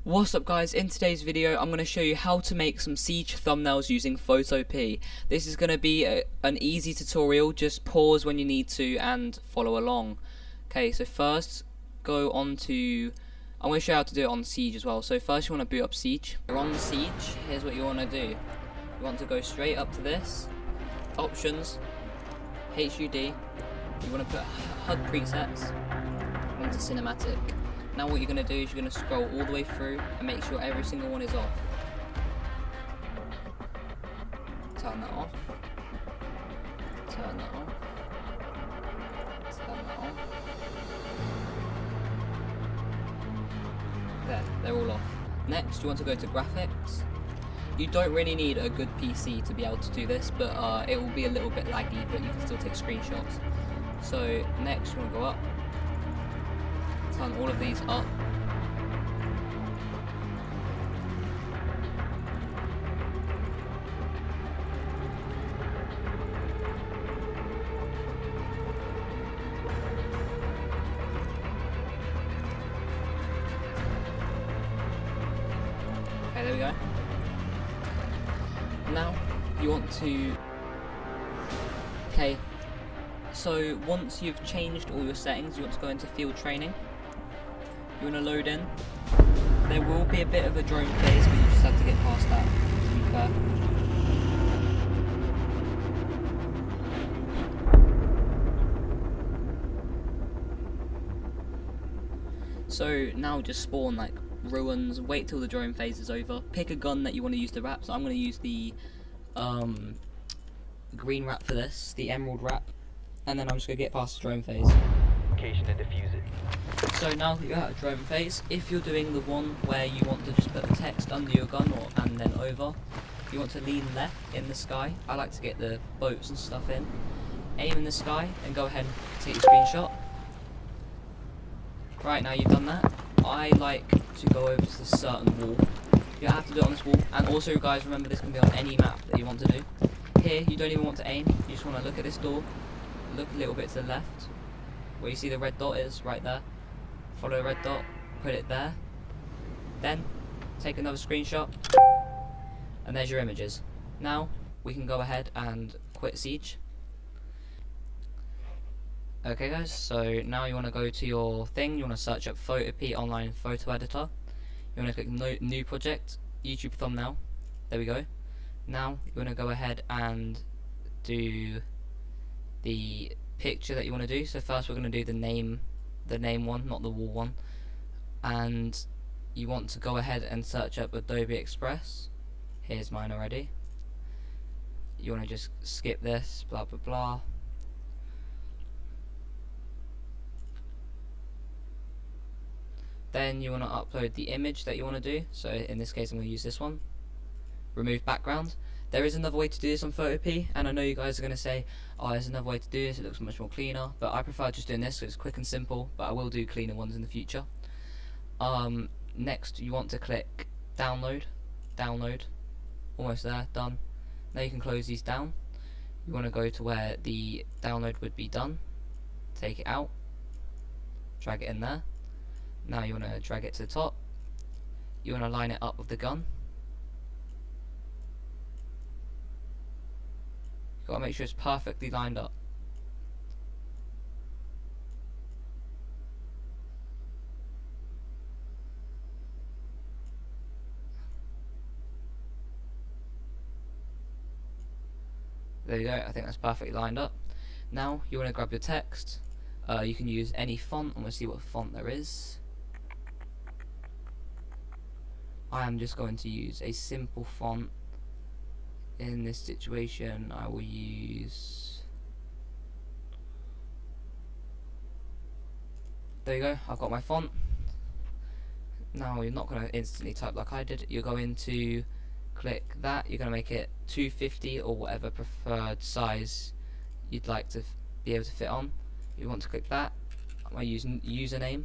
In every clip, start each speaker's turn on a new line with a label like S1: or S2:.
S1: What's up guys, in today's video I'm going to show you how to make some Siege thumbnails using Photopea. This is going to be an easy tutorial, just pause when you need to and follow along. Okay, so first go on to, I'm going to show you how to do it on Siege as well. So first you want to boot up Siege. You're on Siege, here's what you want to do. You want to go straight up to this, options, HUD, you want to put HUD presets, onto cinematic. Now what you're going to do is you're going to scroll all the way through and make sure every single one is off. Turn that off. Turn that off. Turn that off. There, they're all off. Next you want to go to graphics. You don't really need a good PC to be able to do this, but it will be a little bit laggy, but you can still take screenshots. So next you want to go up. Turn all of these up. Okay, there we go. Now you want to, okay, so once you've changed all your settings, you want to go into field training. You want to load in. There will be a bit of a drone phase, but you just have to get past that, to be fair. So now just spawn like ruins, wait till the drone phase is over, pick a gun that you want to use to wrap. So I'm going to use the green wrap for this, the emerald wrap, and then I'm just going to get past the drone phase.
S2: And defuse it.
S1: So now that you're out of drone phase, if you're doing the one where you want to just put the text under your gun and then over, you want to lean left in the sky. I like to get the boats and stuff in. Aim in the sky and go ahead and take a screenshot. Right, now you've done that, I like to go over to this certain wall. You have to do it on this wall, and also guys remember this can be on any map that you want to do. Here you don't even want to aim, you just want to look at this door, look a little bit to the left, where you see the red dot is, right there. Follow the red dot, put it there. Then, take another screenshot. And there's your images. Now, we can go ahead and quit Siege. Okay guys, so now you want to go to your thing, you want to search up Photopea online photo editor. You want to click new project, YouTube thumbnail. There we go. Now, you want to go ahead and do the picture that you want to do. So first we're going to do the name one, not the wall one, and you want to go ahead and search up Adobe Express. Here's mine already. You want to just skip this, blah blah blah. Then you want to upload the image that you want to do. So in this case I'm going to use this one. Remove background. There is another way to do this on Photopea, and I know you guys are going to say, oh, there's another way to do this, it looks much more cleaner, but I prefer just doing this because it's quick and simple, but I will do cleaner ones in the future. Next you want to click download, almost there, done. Now you can close these down. You want to go to where the download would be done, take it out, drag it in there. Now you want to drag it to the top, you want to line it up with the gun. Got to make sure it's perfectly lined up. There you go, I think that's perfectly lined up. Now you want to grab your text. You can use any font. I'm going to see what font there is. I am just going to use a simple font. In this situation I will use, there you go, I've got my font. Now you're not going to instantly type like I did, you're going to click that, you're going to make it 250 or whatever preferred size you'd like to be able to fit on. You want to click that, I'm going to use username.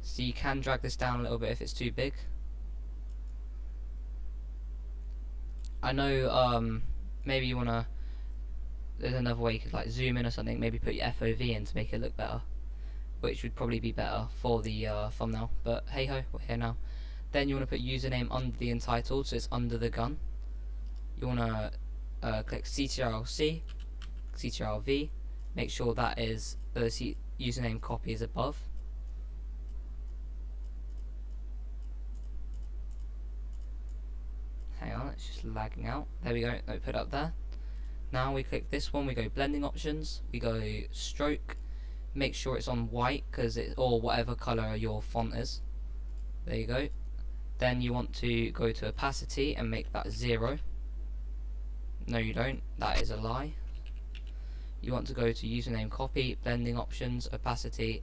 S1: So you can drag this down a little bit if it's too big. I know maybe you wanna, there's another way you could like zoom in or something, maybe put your FOV in to make it look better. which would probably be better for the thumbnail, but hey ho, we're here now. Then you want to put username under the entitled, so it's under the gun. You want to click Ctrl-C, Ctrl-V, make sure that is the username copy is above. Hang on, it's just lagging out. There we go, no, put it up there. Now we click this one, we go blending options, we go stroke, make sure it's on white, or whatever colour your font is. There you go. Then you want to go to opacity and make that 0. No you don't, that is a lie. You want to go to username copy, blending options, opacity.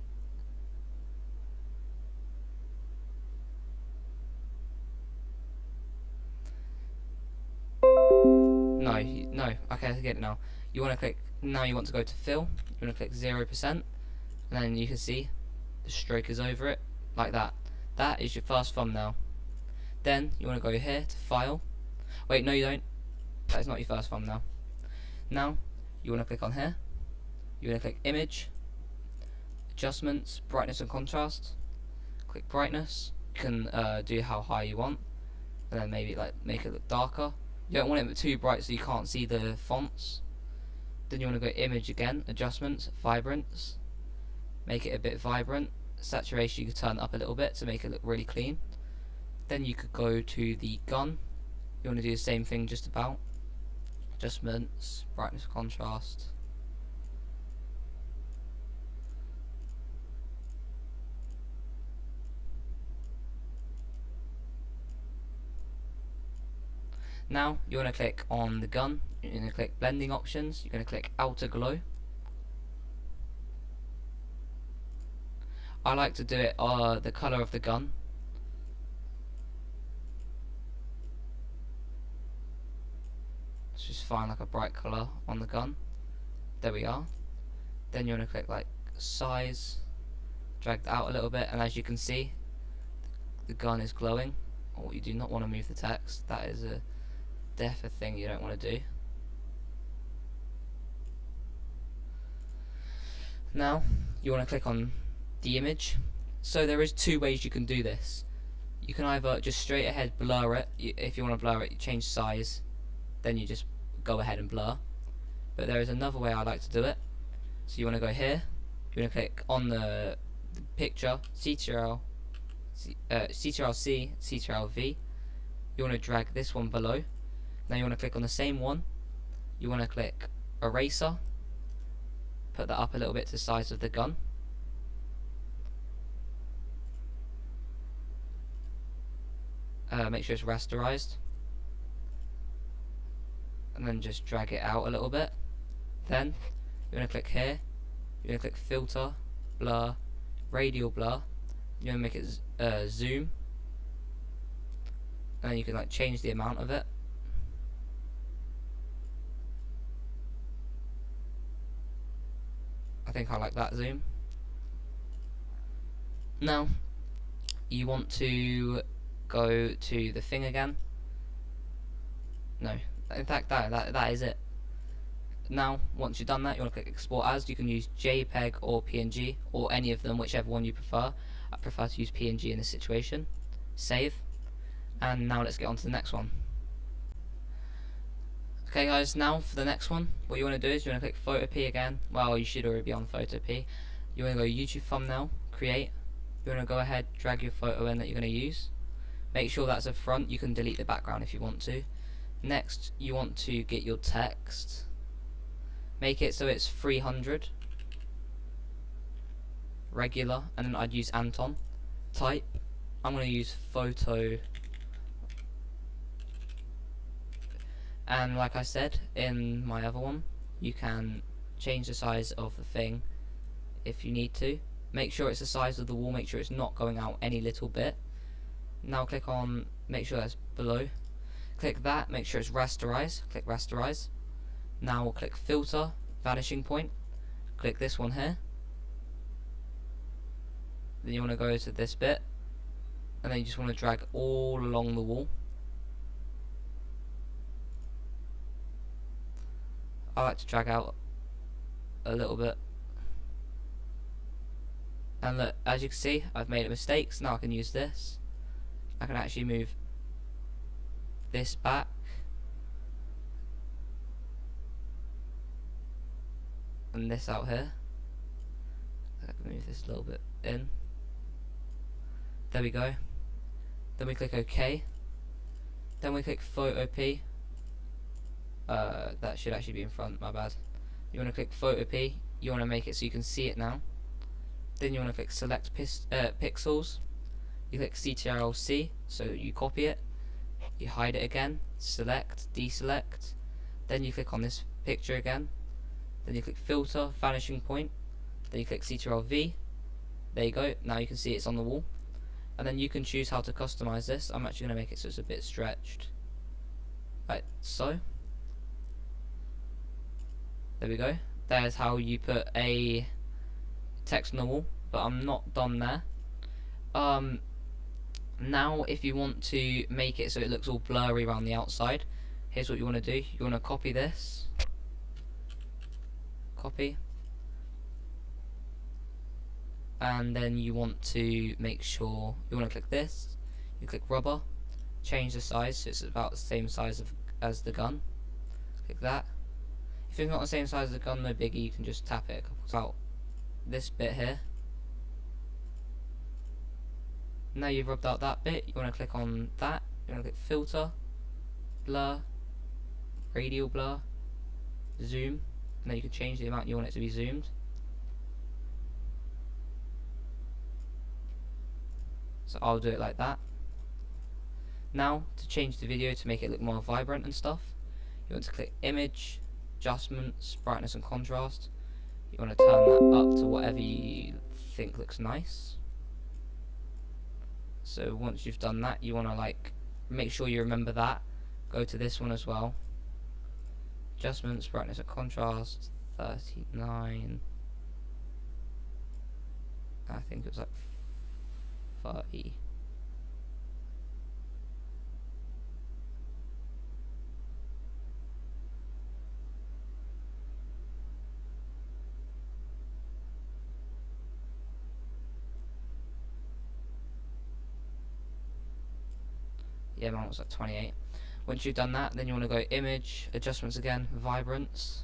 S1: No, okay, I get it now. You want to click, now you want to go to fill, you want to click 0%, and then you can see the stroke is over it, like that. That is your first thumbnail. Then you want to go here to file. Wait, no you don't. That is not your first thumbnail. Now you want to click on here. You want to click image, adjustments, brightness and contrast. Click brightness. You can do how high you want, and then maybe like make it look darker. You don't want it too bright so you can't see the fonts. Then you want to go image again, adjustments, vibrance. Make it a bit vibrant. Saturation you can turn it up a little bit to make it look really clean. Then you could go to the gun. You want to do the same thing just about. Adjustments, brightness, contrast. Now you want to click on the gun. You're going to click blending options. You're going to click outer glow. I like to do it the colour of the gun. Let's just find like a bright colour on the gun. There we are. Then you want to click like size, drag that out a little bit, and as you can see, the gun is glowing. Oh, you do not want to move the text. That is a definite thing you don't want to do. Now you want to click on the image. So there is 2 ways you can do this. You can either just straight ahead blur it. If you want to blur it, you change size, then you just go ahead and blur. But there is another way I like to do it. So you want to go here, you want to click on the picture, Ctrl-C, Ctrl-V. You want to drag this one below. Now you want to click on the same one. You want to click eraser, put that up a little bit to the size of the gun. Make sure it's rasterized, and then just drag it out a little bit. Then you want to click here, you want to click filter, blur, radial blur. You want to make it zoom, and then you can like change the amount of it. I think I like that zoom. Now you want to go to the thing again. No, in fact that is it. Now once you've done that, you want to click export as. You can use JPEG or PNG or any of them, whichever one you prefer. I prefer to use PNG in this situation. Save, and now let's get on to the next one. Okay guys, now for the next one, what you want to do is you want to click Photopea again. Well, you should already be on Photopea. You want to go YouTube thumbnail, create. You want to go ahead, drag your photo in that you're going to use. Make sure that's a front. You can delete the background if you want to. Next, you want to get your text. Make it so it's 300. Regular, and then I'd use Anton. Type. I'm going to use photo. And like I said in my other one, you can change the size of the thing if you need to. Make sure it's the size of the wall. Make sure it's not going out any little bit. Now click on, make sure that's below. Click that, make sure it's rasterize. Click rasterize. Now we'll click filter, vanishing point. Click this one here. Then you want to go to this bit, and then you just want to drag all along the wall. I like to drag out a little bit. And look, as you can see, I've made a mistake, so now I can use this. I can actually move this back. And this out here. I can move this a little bit in. There we go. Then we click OK. Then we click Photopea. That should actually be in front, my bad. You want to click Photopea. You want to make it so you can see it now. Then you want to click Select Pixels. You click Ctrl-C, so you copy it. You hide it again. Select, deselect. Then you click on this picture again. Then you click Filter, Vanishing Point. Then you click Ctrl-V. There you go. Now you can see it's on the wall. And then you can choose how to customize this. I'm actually going to make it so it's a bit stretched. Right, so. There we go. There's how you put a text on the wall. But I'm not done there. Now if you want to make it so it looks all blurry around the outside, here's what you want to do. You want to copy this. Copy. And then you want to make sure you want to click this. You click rubber, change the size so it's about the same size as the gun. Click that. If it's not the same size as the gun, no biggie, you can just tap it about this bit here. Now you've rubbed out that bit, you want to click on that. You want to click filter, blur, radial blur, zoom, and then you can change the amount you want it to be zoomed. So I'll do it like that. Now to change the video to make it look more vibrant and stuff, you want to click image, adjustments, brightness and contrast. You want to turn that up to whatever you think looks nice. So once you've done that, you want to like make sure you remember that. Go to this one as well. Adjustments, brightness and contrast, 39. I think it was like 30. Yeah, mine was like 28. Once you've done that, then you want to go image, adjustments again, vibrance.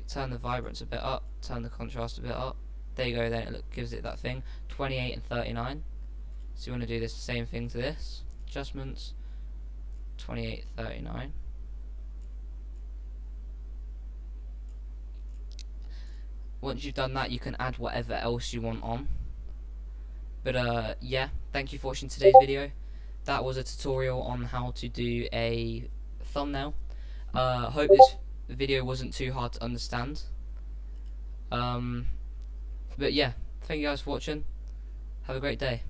S1: Turn the vibrance a bit up, turn the contrast a bit up. There you go, then it gives it that thing. 28 and 39. So you want to do this same thing to this. Adjustments, 28, 39. Once you've done that, you can add whatever else you want on. But yeah, thank you for watching today's video. That was a tutorial on how to do a thumbnail. Hope this video wasn't too hard to understand. But yeah, thank you guys for watching. Have a great day.